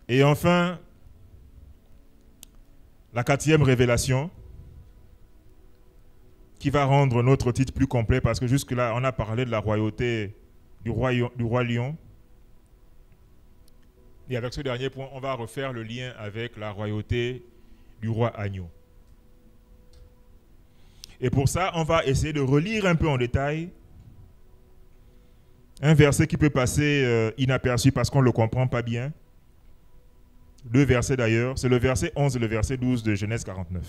Et enfin, la quatrième révélation, qui va rendre notre titre plus complet, parce que jusque-là, on a parlé de la royauté du roi lion. Et avec ce dernier point, on va refaire le lien avec la royauté du roi agneau. Et pour ça, on va essayer de relire un peu en détail un verset qui peut passer inaperçu parce qu'on ne le comprend pas bien. Deux versets d'ailleurs, c'est le verset 11 et le verset 12 de Genèse 49.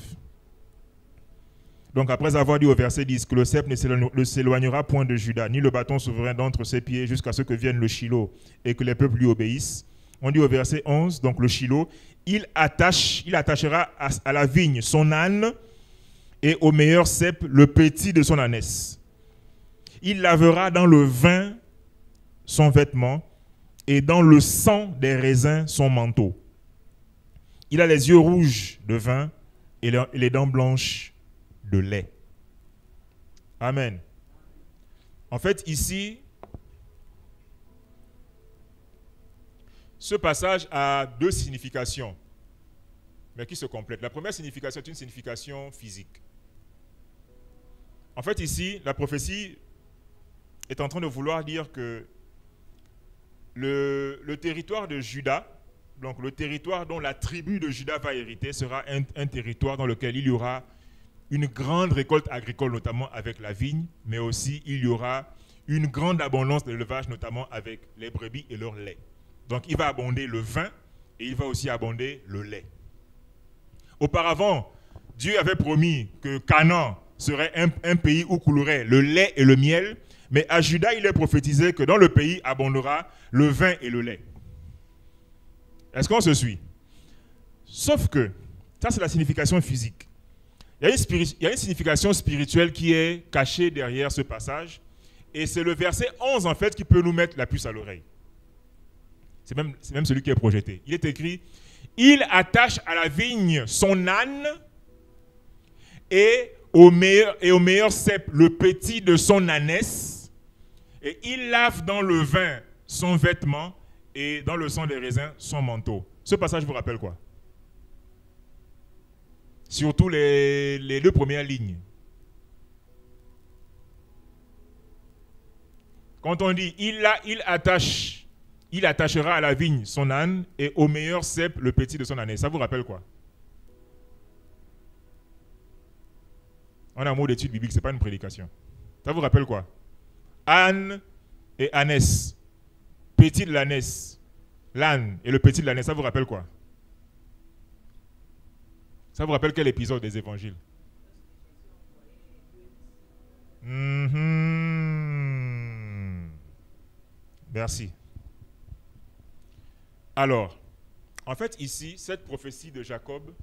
Donc après avoir dit au verset 10 que le sceptre ne s'éloignera point de Juda, ni le bâton souverain d'entre ses pieds jusqu'à ce que vienne le Shiloh et que les peuples lui obéissent. On dit au verset 11, donc le Shiloh, il attachera à la vigne son âne et au meilleur cep le petit de son ânesse. Il lavera dans le vin son vêtement et dans le sang des raisins son manteau. Il a les yeux rouges de vin et les dents blanches de lait. Amen. En fait, ici, ce passage a deux significations, mais qui se complètent. La première signification est une signification physique. En fait, ici, la prophétie est en train de vouloir dire que le territoire de Juda, donc le territoire dont la tribu de Juda va hériter, sera un territoire dans lequel il y aura une grande récolte agricole, notamment avec la vigne, mais aussi il y aura une grande abondance d'élevage, notamment avec les brebis et leur lait. Donc il va abonder le vin et il va aussi abonder le lait. Auparavant, Dieu avait promis que Canaan serait un pays où coulerait le lait et le miel, mais à Juda, il est prophétisé que dans le pays abondera le vin et le lait. Est-ce qu'on se suit? Sauf que, ça c'est la signification physique. Il y a une signification spirituelle qui est cachée derrière ce passage, et c'est le verset 11 en fait qui peut nous mettre la puce à l'oreille. C'est même celui qui est projeté. Il est écrit, il attache à la vigne son âne et au meilleur cep le petit de son ânesse, et il lave dans le vin son vêtement et dans le sang des raisins son manteau. Ce passage vous rappelle quoi? Surtout les deux premières lignes. Quand on dit il attachera à la vigne son âne et au meilleur cep le petit de son ânesse. Ça vous rappelle quoi? On a un mot d'étude biblique, ce n'est pas une prédication. Ça vous rappelle quoi? Âne et ânesse. Petit de l'ânesse. L'âne et le petit de l'ânesse, ça vous rappelle quoi? Ça vous rappelle quel épisode des évangiles? Merci. Alors, en fait, ici, cette prophétie de Jacob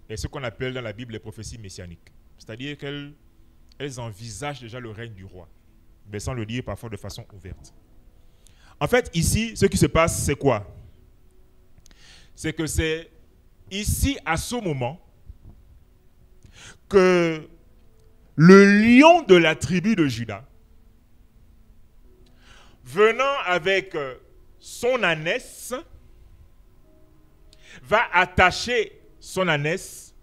est ce qu'on appelle dans la Bible les prophéties messianiques. C'est-à-dire qu'elles envisagent déjà le règne du roi, mais sans le dire parfois de façon ouverte. En fait, ici, ce qui se passe, c'est quoi? C'est que c'est ici, à ce moment, que le lion de la tribu de Juda, venant avec son ânesse, va attacher son ânesse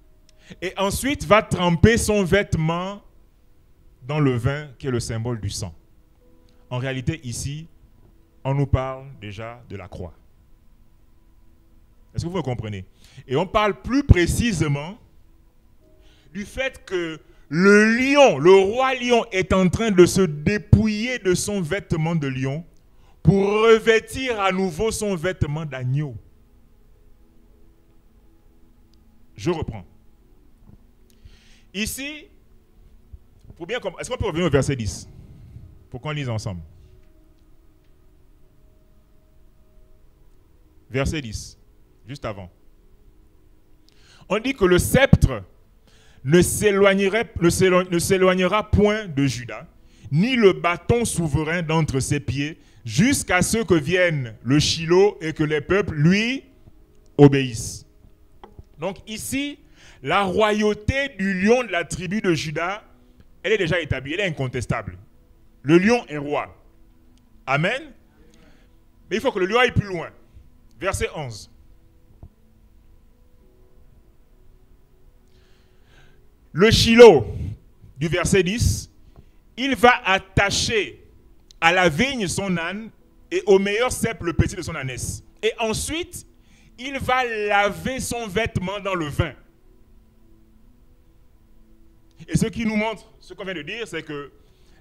et ensuite va tremper son vêtement dans le vin qui est le symbole du sang. En réalité, ici, on nous parle déjà de la croix. Est-ce que vous me comprenez? Et on parle plus précisément du fait que le lion, le roi lion, est en train de se dépouiller de son vêtement de lion pour revêtir à nouveau son vêtement d'agneau. Je reprends. Ici, est-ce qu'on peut revenir au verset 10 pour qu'on lise ensemble? Verset 10, juste avant. On dit que le sceptre ne s'éloignera point de Juda, ni le bâton souverain d'entre ses pieds, jusqu'à ce que vienne le Shiloh et que les peuples lui obéissent. Donc ici, la royauté du lion de la tribu de Juda, elle est déjà établie, elle est incontestable. Le lion est roi. Amen. Mais il faut que le lion aille plus loin. verset 11. Le Shiloh, du verset 10, il va attacher à la vigne son âne et au meilleur cep le petit de son ânesse. Et ensuite, il va laver son vêtement dans le vin. Et ce qui nous montre, ce qu'on vient de dire, c'est que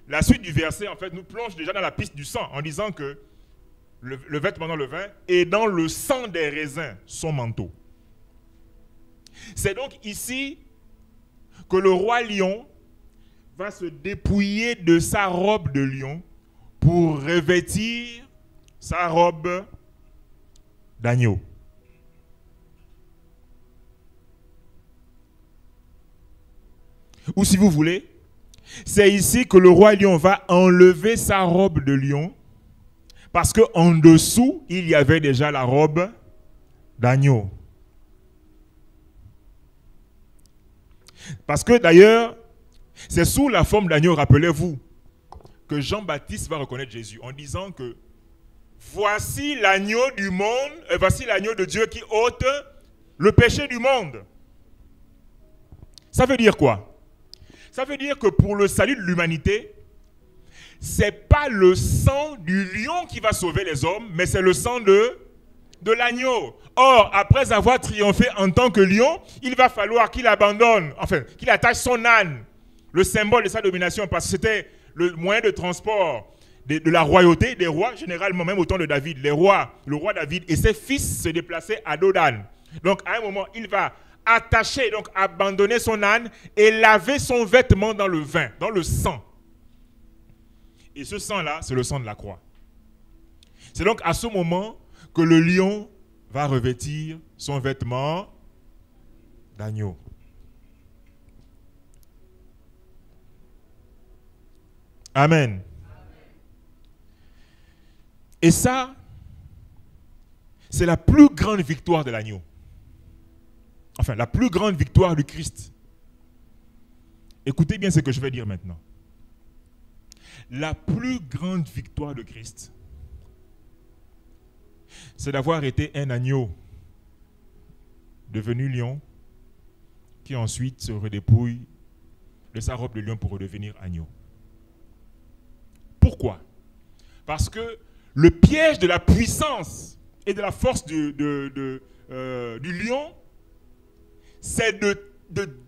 la suite du verset, en fait, nous plonge déjà dans la piste du sang, en disant que le vêtement dans le vin et dans le sang des raisins, son manteau. C'est donc ici que le roi lion va se dépouiller de sa robe de lion pour revêtir sa robe d'agneau. Ou si vous voulez, c'est ici que le roi lion va enlever sa robe de lion parce qu'en dessous, il y avait déjà la robe d'agneau. Parce que d'ailleurs, c'est sous la forme d'agneau, rappelez-vous, que Jean-Baptiste va reconnaître Jésus en disant que voici l'agneau du monde, voici l'agneau de Dieu qui ôte le péché du monde. Ça veut dire quoi? Ça veut dire que pour le salut de l'humanité, ce n'est pas le sang du lion qui va sauver les hommes, mais c'est le sang de l'agneau. Or, après avoir triomphé en tant que lion, il va falloir qu'il abandonne, enfin, qu'il attache son âne, le symbole de sa domination, parce que c'était le moyen de transport de la royauté, des rois, généralement même au temps de David. Les rois, le roi David et ses fils se déplaçaient à dos d'âne. Donc, à un moment, il va attacher, donc abandonner son âne et laver son vêtement dans le vin, dans le sang. Et ce sang-là, c'est le sang de la croix. C'est donc à ce moment que le lion va revêtir son vêtement d'agneau. Amen. Et ça, c'est la plus grande victoire de l'agneau. Enfin, la plus grande victoire du Christ. Écoutez bien ce que je vais dire maintenant. La plus grande victoire de Christ, c'est d'avoir été un agneau devenu lion, qui ensuite se redépouille de sa robe de lion pour redevenir agneau. Pourquoi? Parce que le piège de la puissance et de la force du lion, c'est de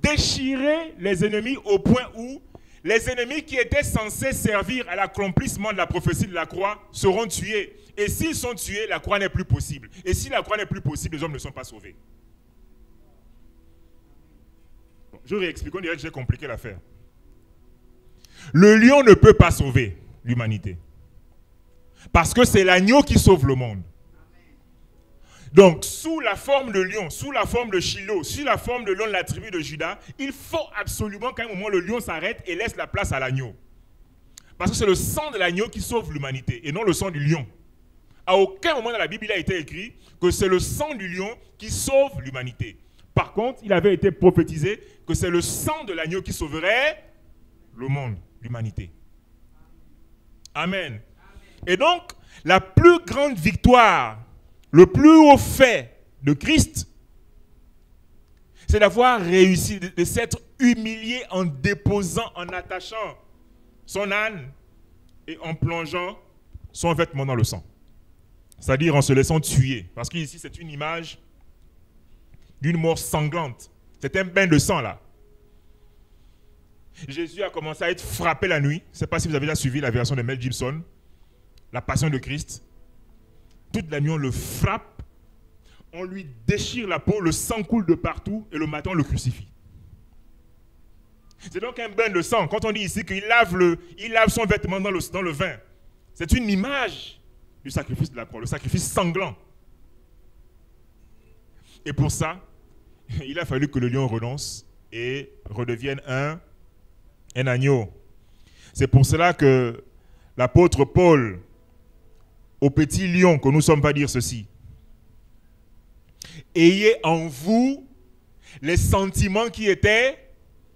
déchirer les ennemis au point où les ennemis qui étaient censés servir à l'accomplissement de la prophétie de la croix seront tués. Et s'ils sont tués, la croix n'est plus possible. Et si la croix n'est plus possible, les hommes ne sont pas sauvés. Bon, je réexplique, on dirait que j'ai compliqué l'affaire. Le lion ne peut pas sauver l'humanité. Parce que c'est l'agneau qui sauve le monde. Donc, sous la forme de lion, sous la forme de Shiloh, sous la forme de lion de la tribu de Juda, il faut absolument qu'à un moment le lion s'arrête et laisse la place à l'agneau. Parce que c'est le sang de l'agneau qui sauve l'humanité et non le sang du lion. À aucun moment dans la Bible il a été écrit que c'est le sang du lion qui sauve l'humanité. Par contre, il avait été prophétisé que c'est le sang de l'agneau qui sauverait le monde, l'humanité. Amen. Et donc, la plus grande victoire, le plus haut fait de Christ, c'est d'avoir réussi, de s'être humilié en déposant, en attachant son âne et en plongeant son vêtement dans le sang. C'est-à-dire en se laissant tuer. Parce qu'ici, c'est une image d'une mort sanglante. C'est un bain de sang là. Jésus a commencé à être frappé la nuit. Je ne sais pas si vous avez déjà suivi la version de Mel Gibson, La Passion de Christ. Toute la nuit, on le frappe, on lui déchire la peau, le sang coule de partout et le matin, on le crucifie. C'est donc un bain de sang. Quand on dit ici qu'il lave son vêtement dans le vin, c'est une image du sacrifice de la croix, le sacrifice sanglant. Et pour ça, il a fallu que le lion renonce et redevienne un agneau. C'est pour cela que l'apôtre Paul, au petit lion que nous sommes, va dire ceci. Ayez en vous les sentiments qui étaient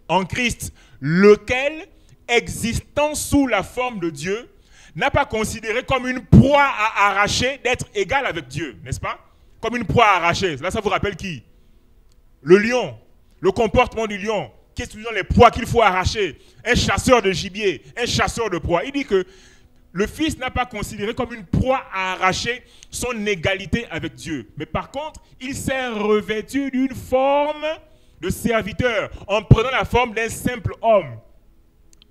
en Christ, lequel, existant sous la forme de Dieu, n'a pas considéré comme une proie à arracher d'être égal avec Dieu, n'est-ce pas? comme une proie arrachée. Là, ça vous rappelle qui? Le lion, le comportement du lion, qui est toujours les proies qu'il faut arracher. Un chasseur de gibier, un chasseur de proies. Il dit que le Fils n'a pas considéré comme une proie à arracher son égalité avec Dieu. Mais par contre, il s'est revêtu d'une forme de serviteur, en prenant la forme d'un simple homme.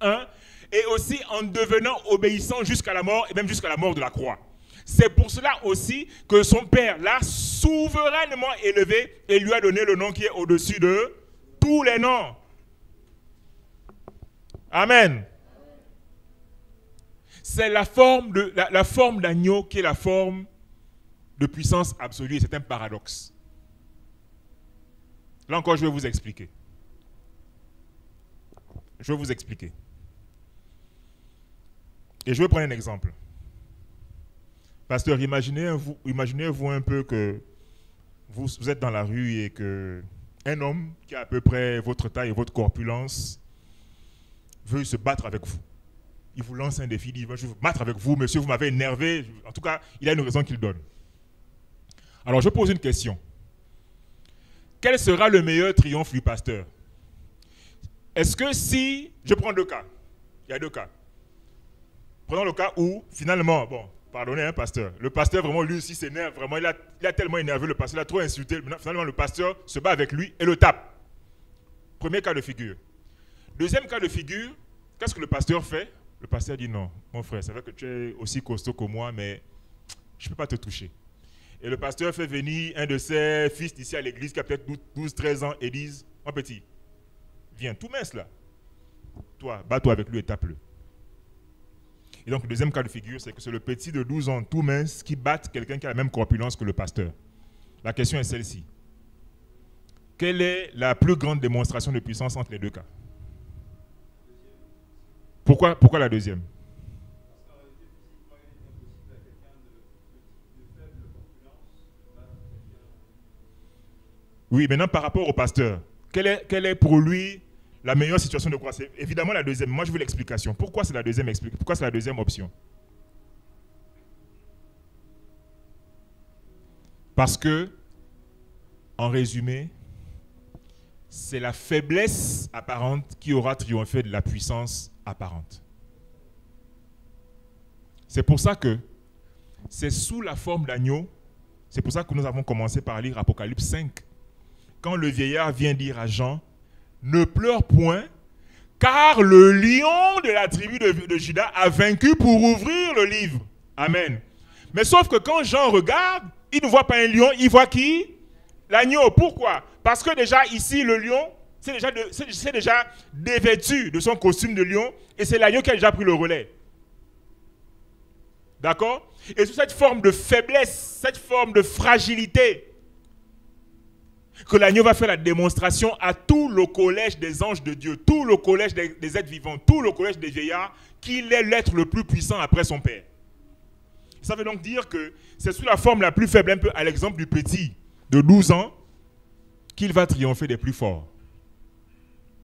Hein? Et aussi en devenant obéissant jusqu'à la mort, et même jusqu'à la mort de la croix. C'est pour cela aussi que son Père l'a souverainement élevé et lui a donné le nom qui est au-dessus de tous les noms. Amen. C'est la forme d'agneau qui est la forme de puissance absolue. C'est un paradoxe. Là encore, je vais vous expliquer. Je vais vous expliquer. Et je vais prendre un exemple. Pasteur, imaginez-vous un peu que vous êtes dans la rue et qu'un homme qui a à peu près votre taille et votre corpulence veut se battre avec vous. Il vous lance un défi, il dit, je vais vous battre avec vous, monsieur, vous m'avez énervé. En tout cas, il a une raison qu'il donne. Alors, je pose une question. Quel sera le meilleur triomphe du pasteur? Est-ce que si... Je prends deux cas. Il y a deux cas. Prenons le cas où, finalement, bon, pardonnez, hein, pasteur. Le pasteur, vraiment, lui aussi s'énerve. Vraiment, il a tellement énervé le pasteur, il a trop insulté. Finalement, le pasteur se bat avec lui et le tape. Premier cas de figure. Deuxième cas de figure, qu'est-ce que le pasteur fait? Le pasteur dit non, mon frère, c'est vrai que tu es aussi costaud que moi, mais je ne peux pas te toucher. Et le pasteur fait venir un de ses fils d'ici à l'église qui a peut-être 12-13 ans et dit, mon petit, viens, tout mince là. Toi, bats-toi avec lui et tape-le. Et donc le deuxième cas de figure, c'est que c'est le petit de 12 ans, tout mince, qui bat quelqu'un qui a la même corpulence que le pasteur. La question est celle-ci. Quelle est la plus grande démonstration de puissance entre les deux cas? Pourquoi la deuxième? Oui, maintenant par rapport au pasteur, quelle est pour lui la meilleure situation de croix? C'est évidemment la deuxième. Moi, je veux l'explication. Pourquoi c'est la deuxième Pourquoi c'est la deuxième option? Parce que, en résumé, c'est la faiblesse apparente qui aura triomphé de la puissance apparente. C'est pour ça que c'est sous la forme d'agneau. C'est pour ça que nous avons commencé par lire Apocalypse 5. Quand le vieillard vient dire à Jean, ne pleure point, car le lion de la tribu de Juda a vaincu pour ouvrir le livre. Amen. Mais sauf que quand Jean regarde, il ne voit pas un lion, il voit qui? L'agneau. Pourquoi? Parce que déjà ici, le lion, c'est déjà dévêtu de son costume de lion, et c'est l'agneau qui a déjà pris le relais. D'accord? Et sous cette forme de faiblesse, cette forme de fragilité, que l'agneau va faire la démonstration à tout le collège des anges de Dieu, tout le collège des êtres vivants, tout le collège des vieillards, qu'il est l'être le plus puissant après son Père. Ça veut donc dire que c'est sous la forme la plus faible, un peu à l'exemple du petit de 12 ans, qu'il va triompher des plus forts.